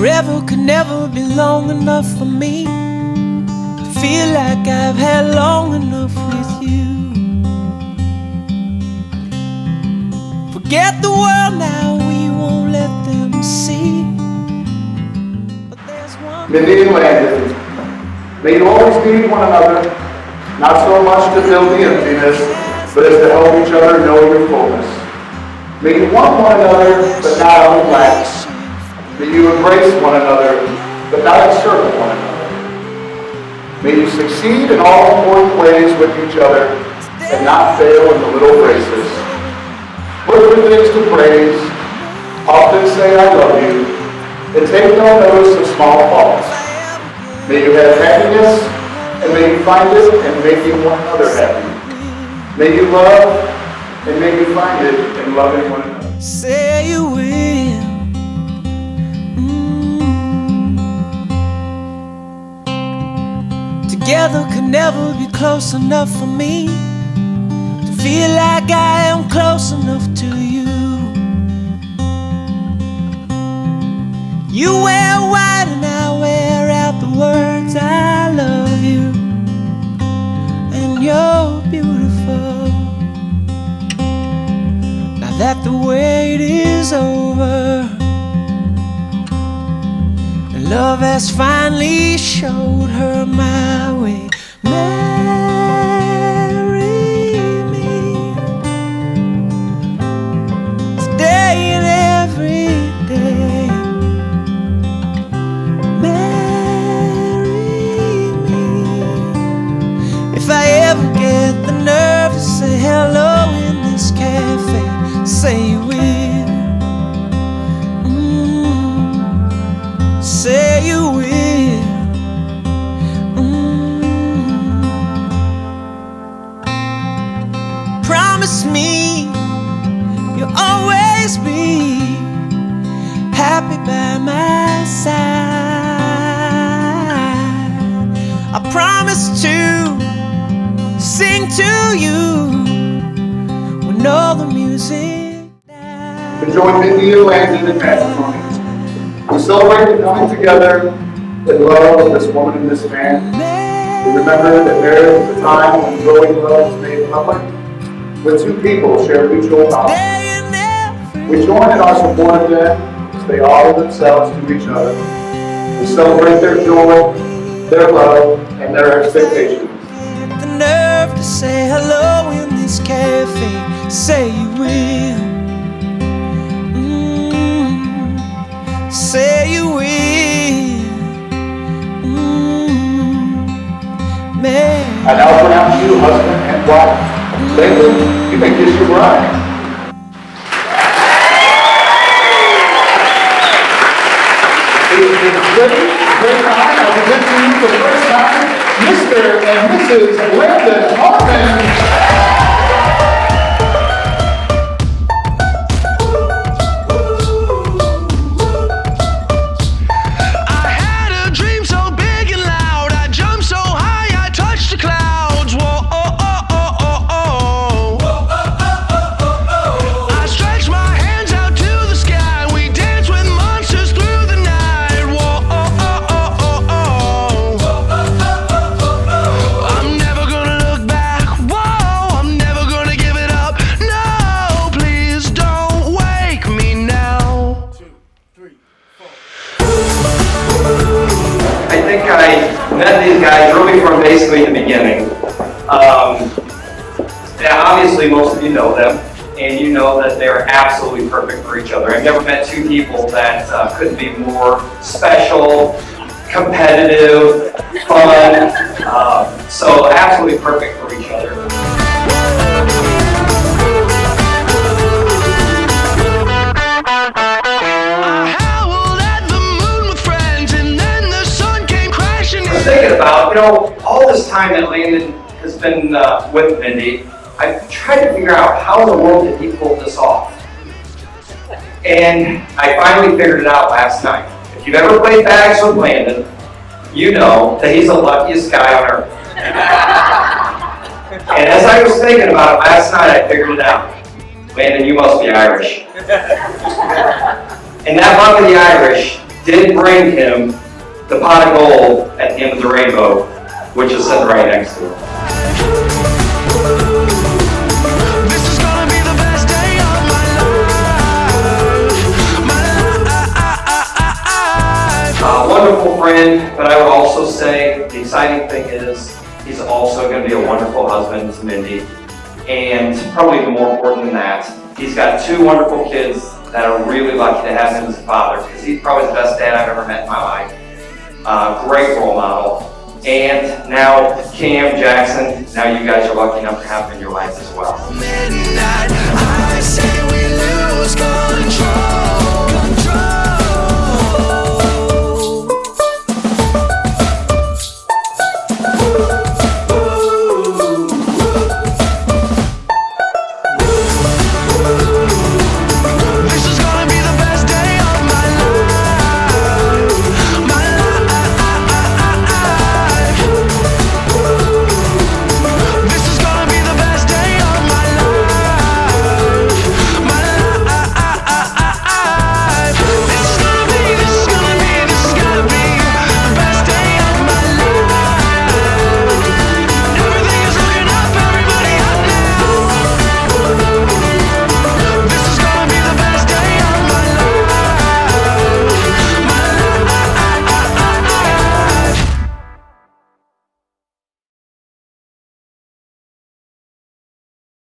Forever could never be long enough for me to feel like I've had long enough with you. Forget the world now, we won't let them see. But there's one. Mindy and Landon, may you always need one another, not so much to fill the emptiness, but as to help each other know your fullness. May you want one another, but not out of lack. May you embrace one another, but not extort one another. May you succeed in all important ways with each other, and not fail in the little graces. Look for things to praise, often say I love you, and take no notice of small faults. May you have happiness, and may you find it in making one another happy. May you love, and may you find it in loving one another. Say you will. Together could never be close enough for me to feel like I am close enough to you. You wear white and I wear out the words I love you, and you're beautiful. Now that the wait is over, love has finally showed her my way. Marry me today and every day. Marry me. If I ever get the nerve to say hello in this cafe, say you will. Say you will. Promise me you'll always be happy by my side. I promise to sing to you when all the music dies. To join Mindy and Landon in matrimony, we celebrate the coming together in love of this woman and this man. We remember that there is a time when growing love is made public, when two people share mutual knowledge. We join in our support of them as they offer themselves to each other. We celebrate their joy, their love, and their expectations. The nerve to say hello in this cafe, say you will. Say you will. I now pronounce you husband and wife. Landon, you may kiss your bride. It is a great time. I present to you for the first time, Mr. and Mrs. Landon Harmon. I met these guys really from basically the beginning. Yeah, obviously most of you know them, and you know that they're absolutely perfect for each other. I've never met two people that couldn't be more special, competitive, fun, so absolutely perfect for each other. Thinking about, all this time that Landon has been with Mindy, I've tried to figure out how in the world did he pull this off. And I finally figured it out last night. If you've ever played bags with Landon, you know that he's the luckiest guy on earth. And as I was thinking about it last night, I figured it out. Landon, you must be Irish. And that luck of the Irish did bring him the pot of gold at the end of the rainbow, which is sitting right next to him. This is gonna be the best day of my life. A wonderful friend, but I would also say the exciting thing is he's also going to be a wonderful husband to Mindy. And probably even more important than that, he's got 2 wonderful kids that are really lucky to have him as a father, because he's probably the best dad I've ever met in my life. Great role model. And now Cam, Jackson, now you guys are lucky enough to have him in your life as well. Midnight, I say we lose control.